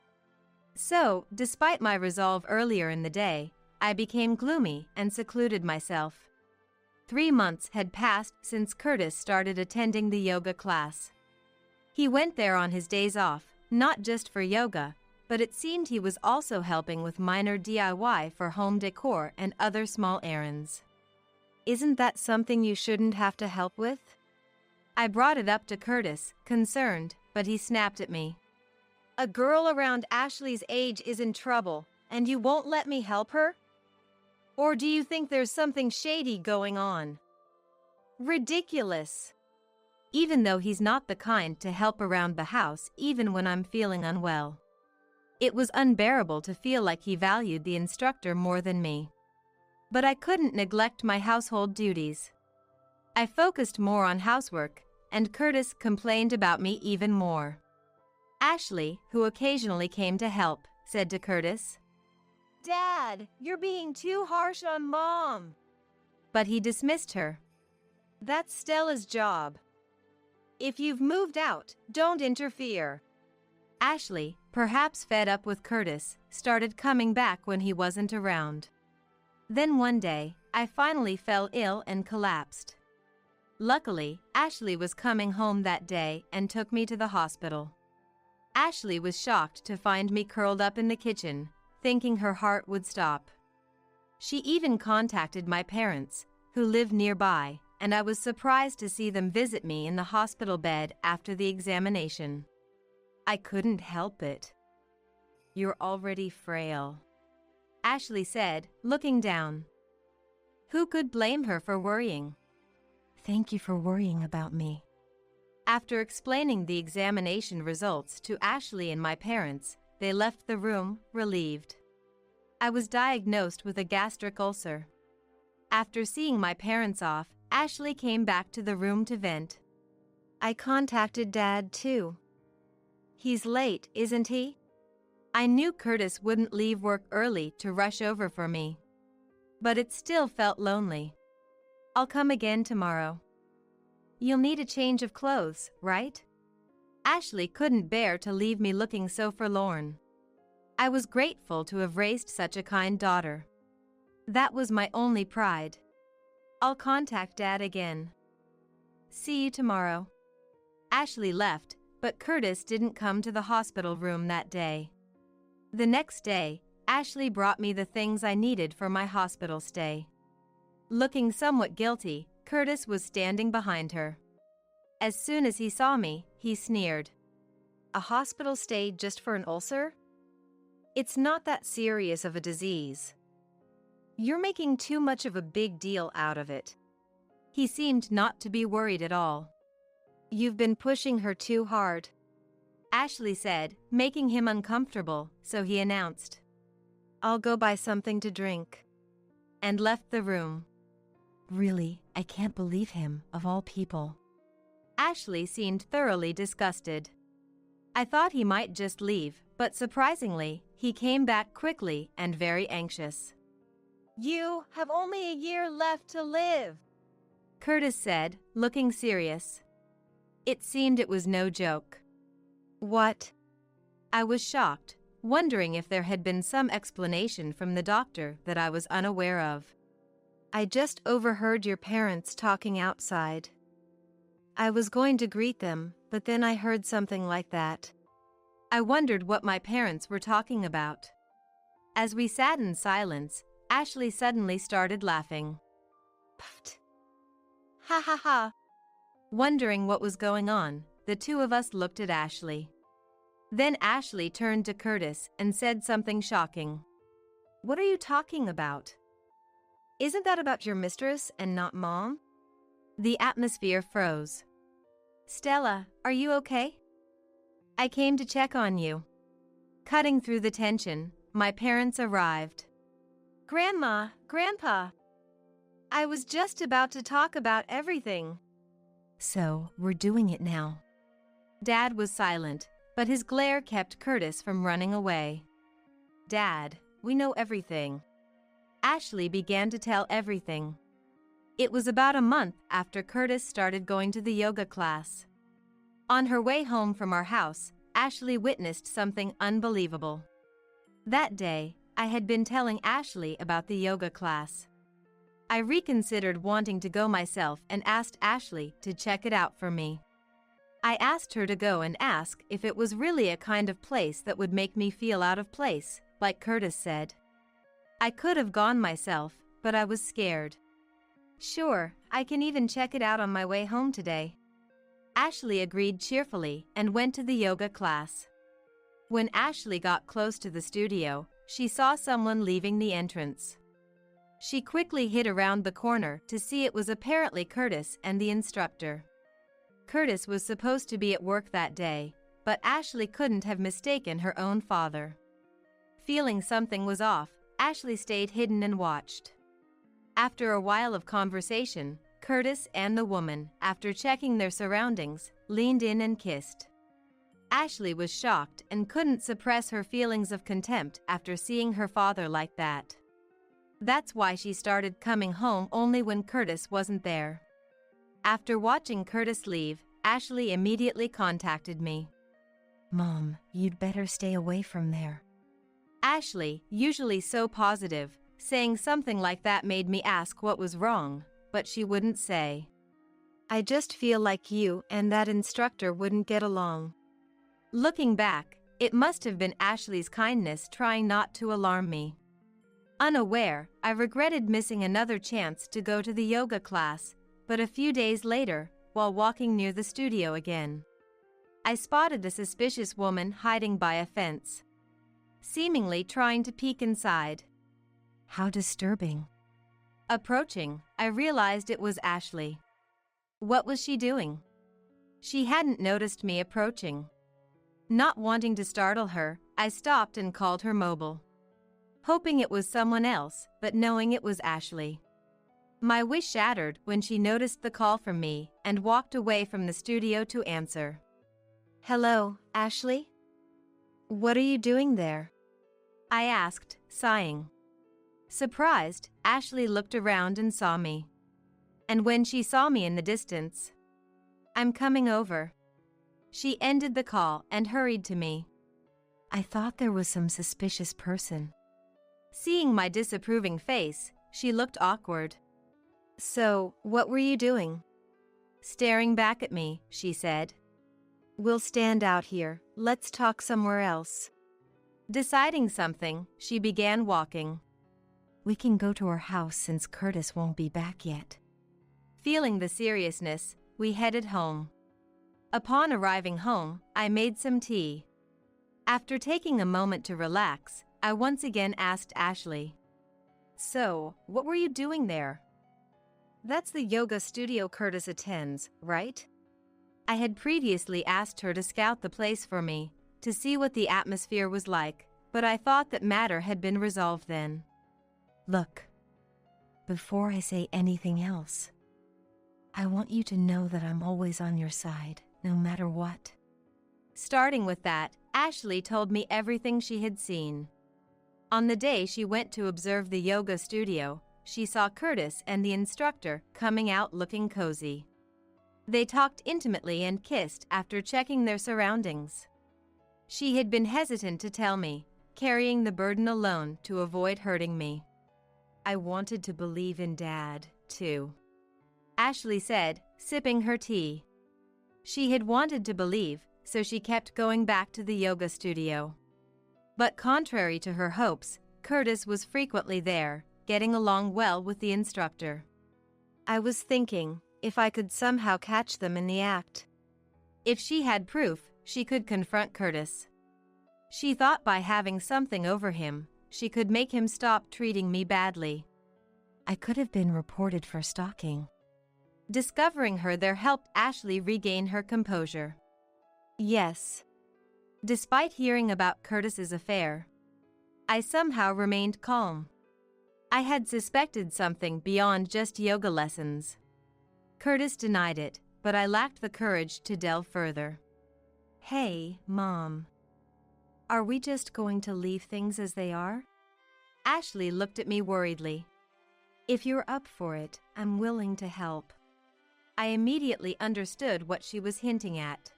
So, despite my resolve earlier in the day, I became gloomy and secluded myself. 3 months had passed since Curtis started attending the yoga class. He went there on his days off, not just for yoga, but it seemed he was also helping with minor DIY for home decor and other small errands. Isn't that something you shouldn't have to help with? I brought it up to Curtis, concerned, but he snapped at me. A girl around Ashley's age is in trouble, and you won't let me help her? Or do you think there's something shady going on? Ridiculous. Even though he's not the kind to help around the house even when I'm feeling unwell. It was unbearable to feel like he valued the instructor more than me. But I couldn't neglect my household duties. I focused more on housework, and Curtis complained about me even more. Ashley, who occasionally came to help, said to Curtis, "Dad, you're being too harsh on Mom." But he dismissed her. "That's Stella's job. If you've moved out, don't interfere." Ashley, perhaps fed up with Curtis, started coming back when he wasn't around. Then one day, I finally fell ill and collapsed. Luckily, Ashley was coming home that day and took me to the hospital. Ashley was shocked to find me curled up in the kitchen, thinking her heart would stop. She even contacted my parents, who live nearby, and I was surprised to see them visit me in the hospital bed after the examination. I couldn't help it. "You're already frail," Ashley said, looking down. Who could blame her for worrying? "Thank you for worrying about me." After explaining the examination results to Ashley and my parents, they left the room, relieved. I was diagnosed with a gastric ulcer. After seeing my parents off, Ashley came back to the room to vent. I contacted Dad too. He's late, isn't he? I knew Curtis wouldn't leave work early to rush over for me. But it still felt lonely. I'll come again tomorrow. You'll need a change of clothes, right? Ashley couldn't bear to leave me looking so forlorn. I was grateful to have raised such a kind daughter. That was my only pride. I'll contact Dad again. See you tomorrow. Ashley left, but Curtis didn't come to the hospital room that day. The next day, Ashley brought me the things I needed for my hospital stay. Looking somewhat guilty, Curtis was standing behind her. As soon as he saw me, he sneered. A hospital stay just for an ulcer? It's not that serious of a disease. You're making too much of a big deal out of it. He seemed not to be worried at all. You've been pushing her too hard, Ashley said, making him uncomfortable, so he announced, I'll go buy something to drink, and left the room. Really, I can't believe him, of all people. Ashley seemed thoroughly disgusted. I thought he might just leave, but surprisingly, he came back quickly and very anxious. You have only a year left to live, Curtis said, looking serious. It seemed it was no joke. What? I was shocked, wondering if there had been some explanation from the doctor that I was unaware of. I just overheard your parents talking outside. I was going to greet them, but then I heard something like that. I wondered what my parents were talking about. As we sat in silence, Ashley suddenly started laughing. Puffed. Ha ha ha. Wondering what was going on, the two of us looked at Ashley. Then Ashley turned to Curtis and said something shocking. What are you talking about? Isn't that about your mistress and not Mom? The atmosphere froze. Stella, are you okay? I came to check on you. Cutting through the tension, my parents arrived. Grandma, Grandpa. I was just about to talk about everything. So, we're doing it now. Dad was silent, but his glare kept Curtis from running away. Dad, we know everything. Ashley began to tell everything. It was about a month after Curtis started going to the yoga class. On her way home from our house, Ashley witnessed something unbelievable. That day, I had been telling Ashley about the yoga class. I reconsidered wanting to go myself and asked Ashley to check it out for me. I asked her to go and ask if it was really a kind of place that would make me feel out of place, like Curtis said. I could have gone myself, but I was scared. Sure, I can even check it out on my way home today. Ashley agreed cheerfully and went to the yoga class. When Ashley got close to the studio, she saw someone leaving the entrance. She quickly hid around the corner to see it was apparently Curtis and the instructor. Curtis was supposed to be at work that day, but Ashley couldn't have mistaken her own father. Feeling something was off, Ashley stayed hidden and watched. After a while of conversation, Curtis and the woman, after checking their surroundings, leaned in and kissed. Ashley was shocked and couldn't suppress her feelings of contempt after seeing her father like that. That's why she started coming home only when Curtis wasn't there. After watching Curtis leave, Ashley immediately contacted me. Mom, you'd better stay away from there. Ashley, usually so positive, saying something like that made me ask what was wrong, but she wouldn't say. I just feel like you and that instructor wouldn't get along. Looking back, it must have been Ashley's kindness trying not to alarm me. Unaware, I regretted missing another chance to go to the yoga class, but a few days later, while walking near the studio again, I spotted a suspicious woman hiding by a fence, seemingly trying to peek inside. How disturbing. Approaching, I realized it was Ashley. What was she doing? She hadn't noticed me approaching. Not wanting to startle her, I stopped and called her mobile. hoping it was someone else, but knowing it was Ashley. My wish shattered when she noticed the call from me and walked away from the studio to answer. Hello, Ashley? What are you doing there? I asked, sighing. Surprised, Ashley looked around and saw me. And when she saw me in the distance, I'm coming over. She ended the call and hurried to me. I thought there was some suspicious person. Seeing my disapproving face, she looked awkward. So, what were you doing? Staring back at me, she said. We'll stand out here. Let's talk somewhere else. Deciding something, she began walking. We can go to our house since Curtis won't be back yet. Feeling the seriousness, we headed home. Upon arriving home, I made some tea. After taking a moment to relax, I once again asked Ashley. So, what were you doing there? That's the yoga studio Curtis attends, right? I had previously asked her to scout the place for me, to see what the atmosphere was like, but I thought that matter had been resolved then. Look, before I say anything else, I want you to know that I'm always on your side, no matter what. Starting with that, Ashley told me everything she had seen. On the day she went to observe the yoga studio, she saw Curtis and the instructor coming out looking cozy. They talked intimately and kissed after checking their surroundings. She had been hesitant to tell me, carrying the burden alone to avoid hurting me. I wanted to believe in Dad, too, Ashley said, sipping her tea. She had wanted to believe, so she kept going back to the yoga studio. But contrary to her hopes, Curtis was frequently there, getting along well with the instructor. I was thinking, if I could somehow catch them in the act. If she had proof, she could confront Curtis. She thought by having something over him, she could make him stop treating me badly. I could have been reported for stalking. Discovering her there helped Ashley regain her composure. Yes. Despite hearing about Curtis's affair, I somehow remained calm. I had suspected something beyond just yoga lessons. Curtis denied it, but I lacked the courage to delve further. Hey, Mom. Are we just going to leave things as they are? Ashley looked at me worriedly. If you're up for it, I'm willing to help. I immediately understood what she was hinting at.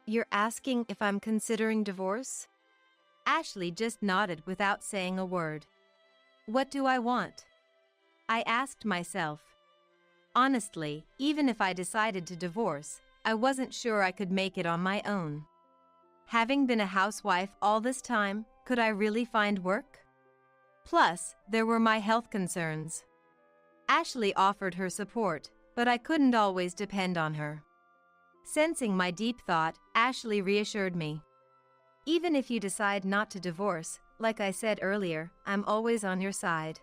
You're asking if I'm considering divorce? Ashley just nodded without saying a word. What do I want? I asked myself. Honestly, even if I decided to divorce, I wasn't sure I could make it on my own. Having been a housewife all this time, could I really find work? Plus, there were my health concerns. Ashley offered her support, but I couldn't always depend on her. Sensing my deep thought, Ashley reassured me. Even if you decide not to divorce, like I said earlier, I'm always on your side.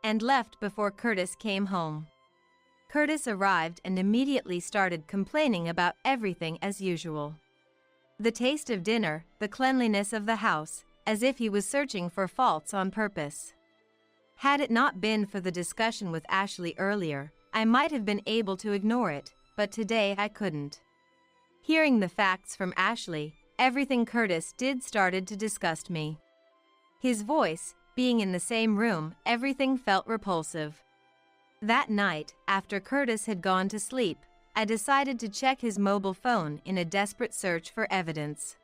And left before Curtis came home. Curtis arrived and immediately started complaining about everything as usual. The taste of dinner, the cleanliness of the house, as if he was searching for faults on purpose. Had it not been for the discussion with Ashley earlier, I might have been able to ignore it, but today I couldn't. Hearing the facts from Ashley, everything Curtis did started to disgust me. His voice, being in the same room, everything felt repulsive. That night, after Curtis had gone to sleep, I decided to check his mobile phone in a desperate search for evidence.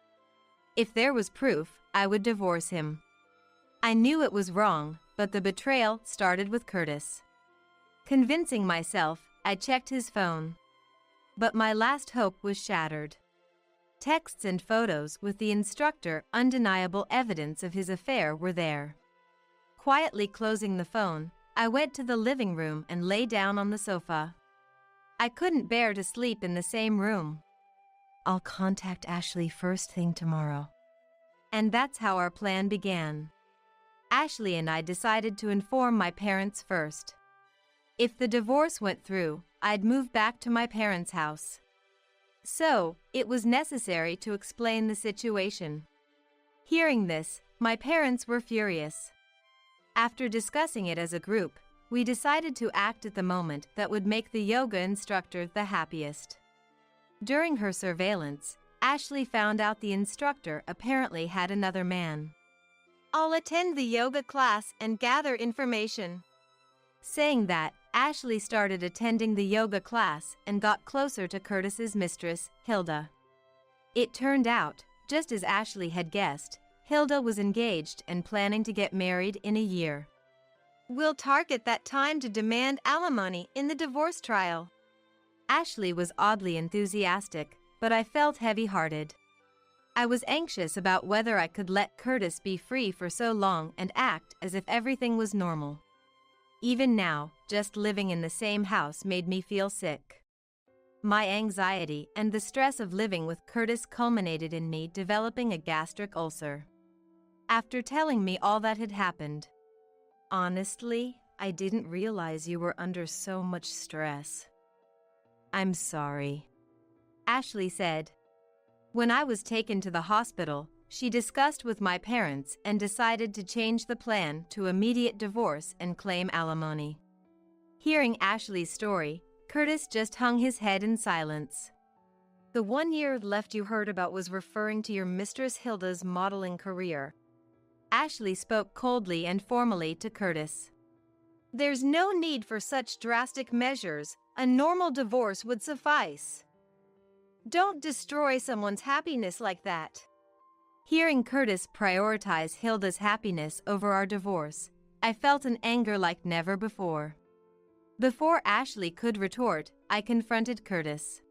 If there was proof, I would divorce him. I knew it was wrong, but the betrayal started with Curtis. Convincing myself, I checked his phone. But my last hope was shattered. Texts and photos with the instructor, undeniable evidence of his affair, were there. Quietly closing the phone, I went to the living room and lay down on the sofa. I couldn't bear to sleep in the same room. I'll contact Ashley first thing tomorrow. And that's how our plan began. Ashley and I decided to inform my parents first. If the divorce went through, I'd move back to my parents' house. So, it was necessary to explain the situation. Hearing this, my parents were furious. After discussing it as a group, we decided to act at the moment that would make the yoga instructor the happiest. During her surveillance, Ashley found out the instructor apparently had another man. I'll attend the yoga class and gather information. Saying that, Ashley started attending the yoga class and got closer to Curtis's mistress, Hilda. It turned out, just as Ashley had guessed, Hilda was engaged and planning to get married in a year. We'll target that time to demand alimony in the divorce trial. Ashley was oddly enthusiastic, but I felt heavy-hearted. I was anxious about whether I could let Curtis be free for so long and act as if everything was normal. Even now, just living in the same house made me feel sick. My anxiety and the stress of living with Curtis culminated in me developing a gastric ulcer. After telling me all that had happened, honestly, I didn't realize you were under so much stress. I'm sorry, Ashley said. When I was taken to the hospital, she discussed with my parents and decided to change the plan to immediate divorce and claim alimony. Hearing Ashley's story, Curtis just hung his head in silence. The 1 year left you heard about was referring to your mistress Hilda's modeling career. Ashley spoke coldly and formally to Curtis. There's no need for such drastic measures. A normal divorce would suffice. Don't destroy someone's happiness like that. Hearing Curtis prioritize Hilda's happiness over our divorce, I felt an anger like never before. Before Ashley could retort, I confronted Curtis.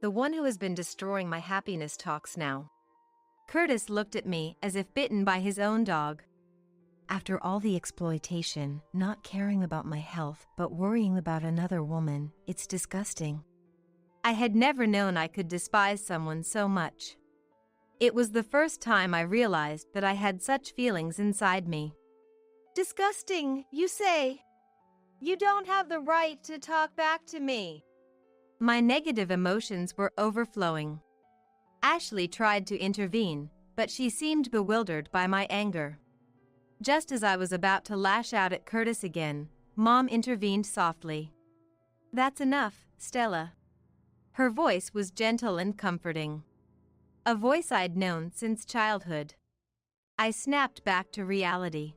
The one who has been destroying my happiness talks now. Curtis looked at me as if bitten by his own dog. After all the exploitation, not caring about my health, but worrying about another woman, it's disgusting. I had never known I could despise someone so much. It was the first time I realized that I had such feelings inside me. Disgusting, you say? You don't have the right to talk back to me. My negative emotions were overflowing. Ashley tried to intervene, but she seemed bewildered by my anger. Just as I was about to lash out at Curtis again, Mom intervened softly. That's enough, Stella. Her voice was gentle and comforting. A voice I'd known since childhood. I snapped back to reality.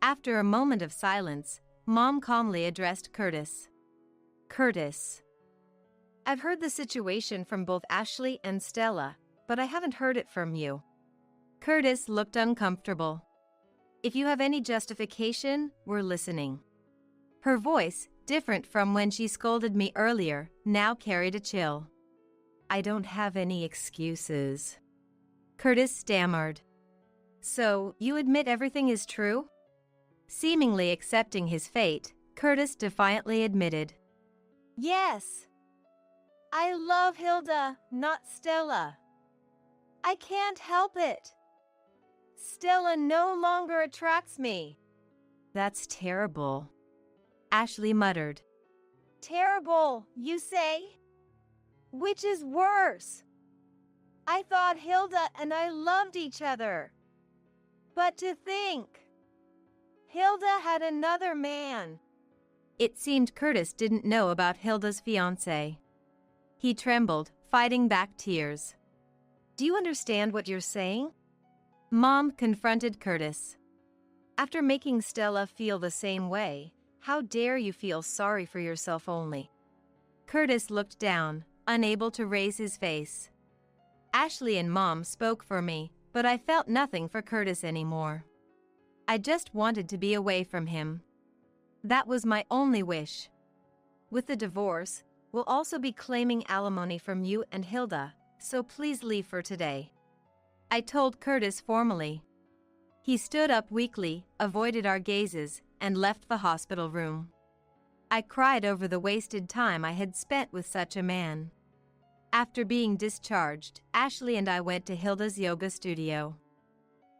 After a moment of silence, Mom calmly addressed Curtis. Curtis. I've heard the situation from both Ashley and Stella, but I haven't heard it from you. Curtis looked uncomfortable. If you have any justification, we're listening. Her voice, different from when she scolded me earlier, now carried a chill. I don't have any excuses. Curtis stammered. So, you admit everything is true? Seemingly accepting his fate, Curtis defiantly admitted. Yes. I love Hilda, not Stella. I can't help it. Stella no longer attracts me. That's terrible. Ashley muttered. Terrible, you say? Which is worse? I thought Hilda and I loved each other. But to think, Hilda had another man. It seemed Curtis didn't know about Hilda's fiancé. He trembled, fighting back tears. Do you understand what you're saying? Mom confronted Curtis. After making Stella feel the same way, how dare you feel sorry for yourself only? Curtis looked down, unable to raise his face. Ashley and Mom spoke for me, but I felt nothing for Curtis anymore. I just wanted to be away from him. That was my only wish. With the divorce, we'll also be claiming alimony from you and Hilda, so please leave for today. I told Curtis formally. He stood up weakly, avoided our gazes, and left the hospital room. I cried over the wasted time I had spent with such a man. After being discharged, Ashley and I went to Hilda's yoga studio.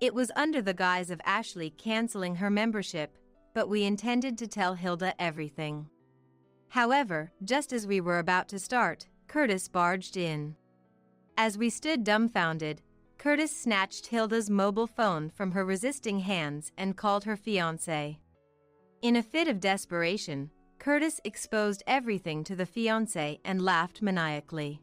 It was under the guise of Ashley canceling her membership, but we intended to tell Hilda everything. However, just as we were about to start, Curtis barged in. As we stood dumbfounded, Curtis snatched Hilda's mobile phone from her resisting hands and called her fiancé. In a fit of desperation, Curtis exposed everything to the fiancé and laughed maniacally.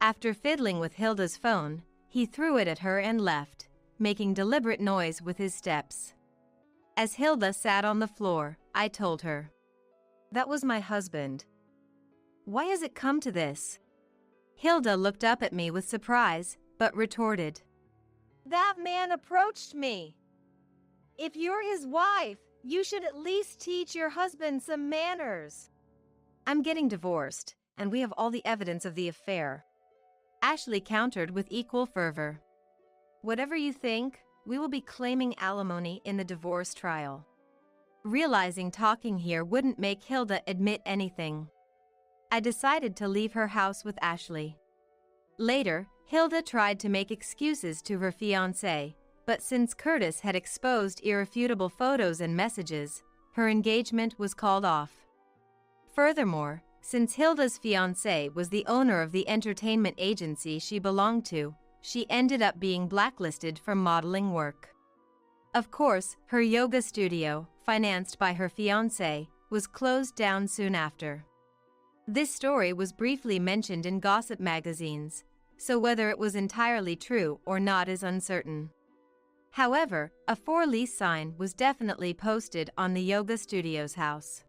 After fiddling with Hilda's phone, he threw it at her and left, making deliberate noise with his steps. As Hilda sat on the floor, I told her, "That was my husband. Why has it come to this?" Hilda looked up at me with surprise, but retorted, "That man approached me. If you're his wife, you should at least teach your husband some manners." "I'm getting divorced, and we have all the evidence of the affair," Ashley countered with equal fervor. "Whatever you think, we will be claiming alimony in the divorce trial." Realizing talking here wouldn't make Hilda admit anything, I decided to leave her house with Ashley. Later, Hilda tried to make excuses to her fiancé, but since Curtis had exposed irrefutable photos and messages, her engagement was called off. Furthermore, since Hilda's fiancé was the owner of the entertainment agency she belonged to, she ended up being blacklisted from modeling work. Of course, her yoga studio, financed by her fiancé, was closed down soon after. This story was briefly mentioned in gossip magazines, so whether it was entirely true or not is uncertain. However, a for-lease sign was definitely posted on the yoga studio's house.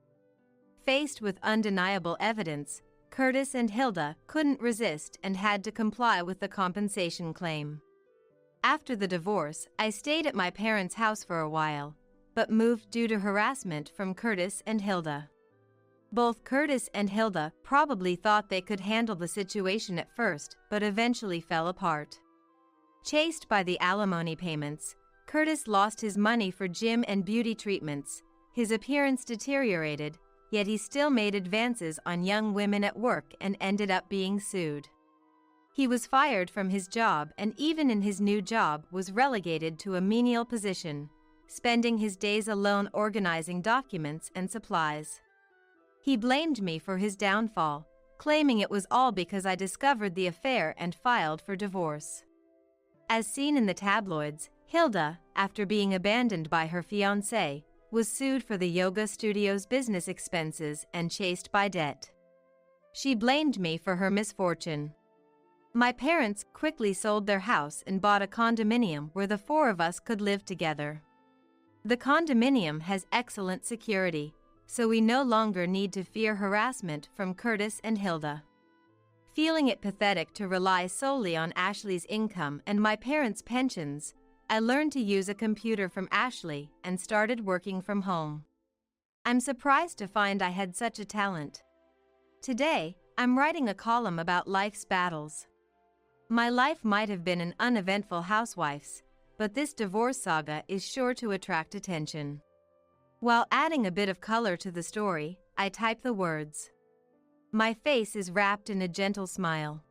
Faced with undeniable evidence, Curtis and Hilda couldn't resist and had to comply with the compensation claim. After the divorce, I stayed at my parents' house for a while, but moved due to harassment from Curtis and Hilda. Both Curtis and Hilda probably thought they could handle the situation at first, but eventually fell apart. Chased by the alimony payments, Curtis lost his money for gym and beauty treatments, his appearance deteriorated, yet he still made advances on young women at work and ended up being sued. He was fired from his job and even in his new job was relegated to a menial position, spending his days alone organizing documents and supplies. He blamed me for his downfall, claiming it was all because I discovered the affair and filed for divorce. As seen in the tabloids, Hilda, after being abandoned by her fiancé, was sued for the yoga studio's business expenses and chased by debt. She blamed me for her misfortune. My parents quickly sold their house and bought a condominium where the four of us could live together. The condominium has excellent security, so we no longer need to fear harassment from Curtis and Hilda. Feeling it pathetic to rely solely on Ashley's income and my parents' pensions, I learned to use a computer from Ashley and started working from home. I'm surprised to find I had such a talent. Today, I'm writing a column about life's battles. My life might have been an uneventful housewife's, but this divorce saga is sure to attract attention. While adding a bit of color to the story, I type the words. My face is wrapped in a gentle smile.